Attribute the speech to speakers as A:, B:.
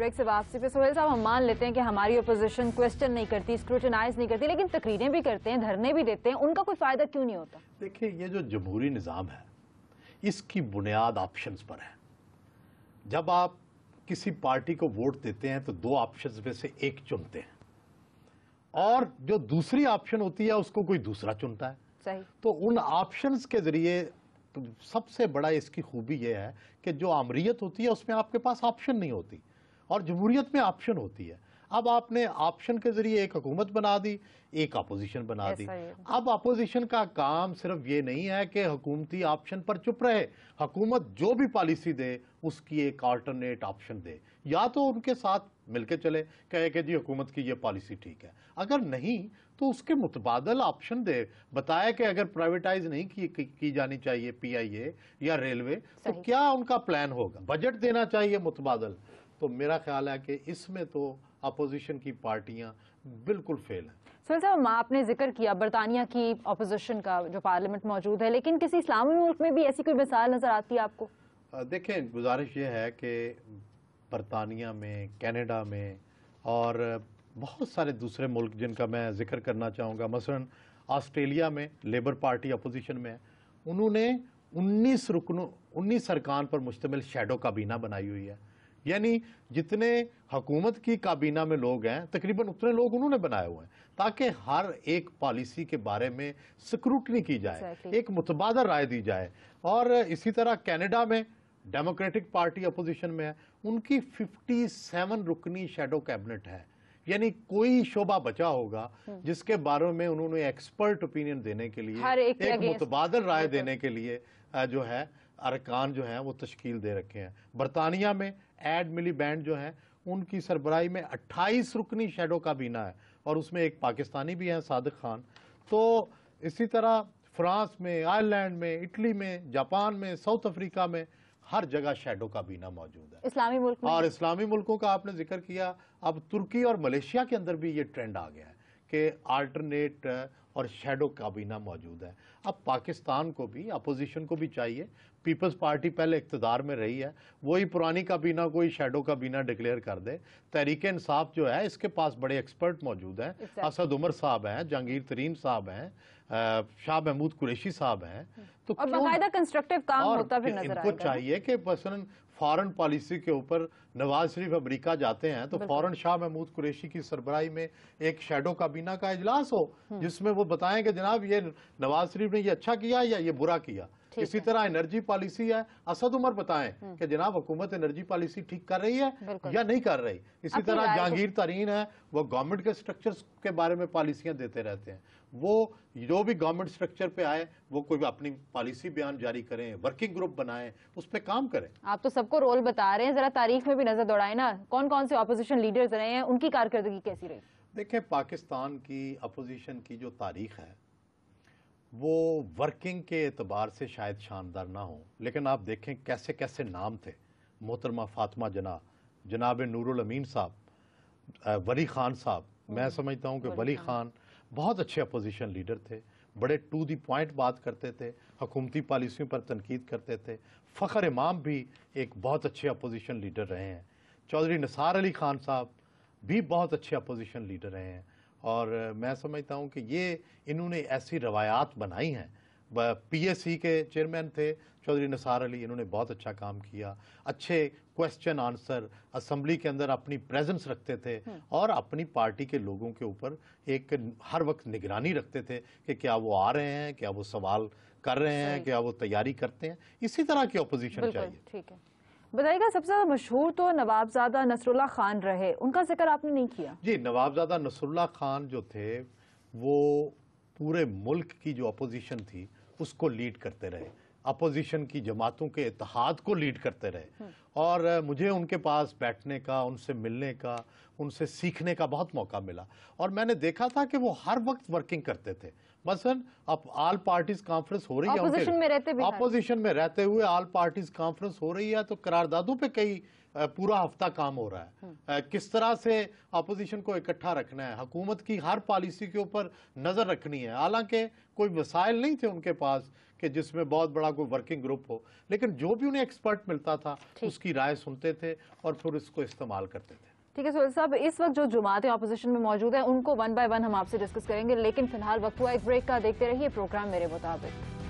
A: Break से वापसी पे सोहेल साहब, हम मान लेते हैं कि हमारी अपोजिशन क्वेश्चन नहीं करती, स्क्रूटिनाइज नहीं करती, लेकिन तकरीरें भी करते हैं, धरने भी देते हैं, उनका कोई फायदा क्यों नहीं होता?
B: देखिए, ये जो जमहूरी निज़ाम है इसकी बुनियाद ऑप्शंस पर है। जब आप किसी पार्टी को वोट देते हैं तो दो ऑप्शंस में से एक चुनते हैं और जो दूसरी ऑप्शन होती है उसको कोई दूसरा चुनता है।
A: सही।
B: तो उन ऑप्शंस के जरिए सबसे बड़ा इसकी खूबी यह है कि जो आमरीयत होती है उसमें आपके पास ऑप्शन नहीं होती और जमहूरियत में ऑप्शन होती है। अब आपने ऑप्शन के जरिए एक हुकूमत बना दी, एक अपोजिशन बना दी। अब अपोजिशन का काम सिर्फ ये नहीं है कि हुकूमती ऑप्शन पर चुप रहे, हुकूमत जो भी पॉलिसी दे उसकी एक अल्टरनेट ऑप्शन दे, या तो उनके साथ मिलके चले, कहे कि जी हुकूमत की ये पॉलिसी ठीक है, अगर नहीं तो उसके मुतबादल ऑप्शन दे, बताए कि अगर प्राइवेटाइज नहीं की जानी चाहिए पीआईए या रेलवे तो क्या उनका प्लान होगा, बजट देना चाहिए मुतबादल। तो मेरा ख्याल है कि इसमें तो अपोजिशन की पार्टियां बिल्कुल फेल हैं।
A: सोहेल साहब, आपने जिक्र किया बरतानिया की अपोजिशन का जो पार्लियामेंट मौजूद है, लेकिन किसी इस्लामी मुल्क में भी ऐसी कोई मिसाल नजर आती है आपको?
B: देखें, गुजारिश ये है कि बरतानिया में, कनाडा में और बहुत सारे दूसरे मुल्क जिनका मैं जिक्र करना चाहूँगा, मसलन ऑस्ट्रेलिया में लेबर पार्टी अपोजिशन में है, उन्होंने 19 अरकान पर मुश्तमिल शैडो काबीना बनाई हुई है। यानी जितने हुकूमत की काबीना में लोग हैं तकरीबन उतने लोग उन्होंने बनाए हुए हैं ताकि हर एक पॉलिसी के बारे में स्क्रूटनी की जाए, एक मुतबादल राय दी जाए। और इसी तरह कनाडा में डेमोक्रेटिक पार्टी अपोजिशन में है, उनकी 57 रुकनी शैडो कैबिनेट है। यानी कोई शोबा बचा होगा जिसके बारे में उन्होंने एक्सपर्ट ओपिनियन देने के लिए, एक मुतबादल राय देने के लिए जो है अरकान जो हैं वो तश्कील दे रखे हैं। बरतानिया में एड मिलीबैंड जो है उनकी सरबराही में 28 रुकनी शैडो काबीना है और उसमें एक पाकिस्तानी भी हैं, सादिक खान। तो इसी तरह फ्रांस में, आयरलैंड में, इटली में, जापान में, साउथ अफ्रीका में हर जगह शैडो काबीना मौजूद है।
A: इस्लामी मुल्क में, और
B: इस्लामी मुल्कों का आपने जिक्र किया, अब तुर्की और मलेशिया के अंदर भी ये ट्रेंड आ गया है कि अल्टरनेट और शैडो काबीना मौजूद है। अब पाकिस्तान को भी, अपोजिशन को भी चाहिए, पीपल्स पार्टी पहले इख्तिदार में रही है, वही पुरानी काबीना कोई शैडो काबीना डिक्लेयर कर दे। तहरीक इंसाफ जो है इसके पास बड़े एक्सपर्ट मौजूद हैं, असद उमर साहब हैं, जहांगीर तरीन साहब हैं, शाह महमूद कुरैशी साहब हैं। तो
A: और बाकायदा कंस्ट्रक्टिव काम होता भी नजर आएगा।
B: इनको चाहिए कि मसलन फॉरेन पॉलिसी के ऊपर नवाज शरीफ अमेरिका जाते हैं तो फौरन शाह महमूद कुरैशी की सरबराही में एक शैडो काबीना का इजलास हो जिसमें वो बताएं कि जनाब ये नवाज शरीफ ने ये अच्छा किया या ये बुरा किया। इसी तरह एनर्जी पॉलिसी है, असद उमर बताएं कि जनाब हुकूमत एनर्जी पॉलिसी ठीक कर रही है या नहीं कर रही। इसी तरह जहांगीर तरीन है, वो गवर्नमेंट के स्ट्रक्चर्स के बारे में पॉलिसियां देते रहते हैं। वो जो भी गवर्नमेंट स्ट्रक्चर पे आए वो कोई अपनी पॉलिसी बयान जारी करें, वर्किंग ग्रुप बनाएं, उस पर काम करें।
A: आप तो सबको रोल बता रहे हैं, जरा तारीख में भी नजर दौड़ाएं ना, कौन कौन से अपोजिशन लीडर्स रहे हैं, उनकी कारकर्दगी कैसी रही?
B: देखें, पाकिस्तान की अपोजिशन की जो तारीख है वो वर्किंग के एतबार से शायद शानदार ना हो, लेकिन आप देखें कैसे कैसे नाम थे। मोहतरमा फातिमा जना, जनाब नूरुल अमीन साहब, वली खान साहब। मैं समझता हूं कि वली खान बहुत अच्छे अपोजिशन लीडर थे, बड़े टू दी पॉइंट बात करते थे, हुकूमती पॉलिसियों पर तनकीद करते थे। फ़खर इमाम भी एक बहुत अच्छे अपोजिशन लीडर रहे हैं। चौधरी निसार अली खान साहब भी बहुत अच्छे अपोजिशन लीडर रहे हैं और मैं समझता हूं कि ये इन्होंने ऐसी रवायात बनाई हैं। पीएससी के चेयरमैन थे चौधरी निसार अली, इन्होंने बहुत अच्छा काम किया, अच्छे क्वेश्चन आंसर असेंबली के अंदर अपनी प्रेजेंस रखते थे और अपनी पार्टी के लोगों के ऊपर एक हर वक्त निगरानी रखते थे कि क्या वो आ रहे हैं, क्या वो सवाल कर रहे हैं, क्या वो तैयारी करते हैं। इसी तरह की अपोजिशन चाहिए।
A: ठीक है, बताइएगा, सबसे ज्यादा मशहूर तो नवाबजादा नसरुल्लाह खान रहे, उनका जिक्र आपने नहीं किया।
B: जी, नवाबजादा नसरुल्लाह खान जो थे वो पूरे मुल्क की जो अपोजिशन थी उसको लीड करते रहे, अपोजिशन की जमातों के इत्तेहाद को लीड करते रहे और मुझे उनके पास बैठने का, उनसे मिलने का, उनसे सीखने का बहुत मौका मिला और मैंने देखा था कि वो हर वक्त वर्किंग करते थे। मसलन अब ऑल पार्टीज कॉन्फ्रेंस हो रही है,
A: ऑपोजिशन में रहते भी
B: ऑपोजिशन में रहते हुए ऑल पार्टीज कॉन्फ्रेंस हो रही है, तो करारदादों पे कई पूरा हफ्ता काम हो रहा है। किस तरह से अपोजिशन को इकट्ठा रखना है, हुकूमत की हर पॉलिसी के ऊपर नजर रखनी है। हालांकि कोई वसाइल नहीं थे उनके पास कि जिसमें बहुत बड़ा कोई वर्किंग ग्रुप हो, लेकिन जो भी उन्हें एक्सपर्ट मिलता था उसकी राय सुनते थे और फिर इसको इस्तेमाल करते थे।
A: ठीक है सोहेल साहब, इस वक्त जो जमातें ऑपोजिशन में मौजूद है उनको वन बाय वन हम आपसे डिस्कस करेंगे, लेकिन फिलहाल वक्त हुआ एक ब्रेक का। देखते रहिए प्रोग्राम मेरे मुताबिक।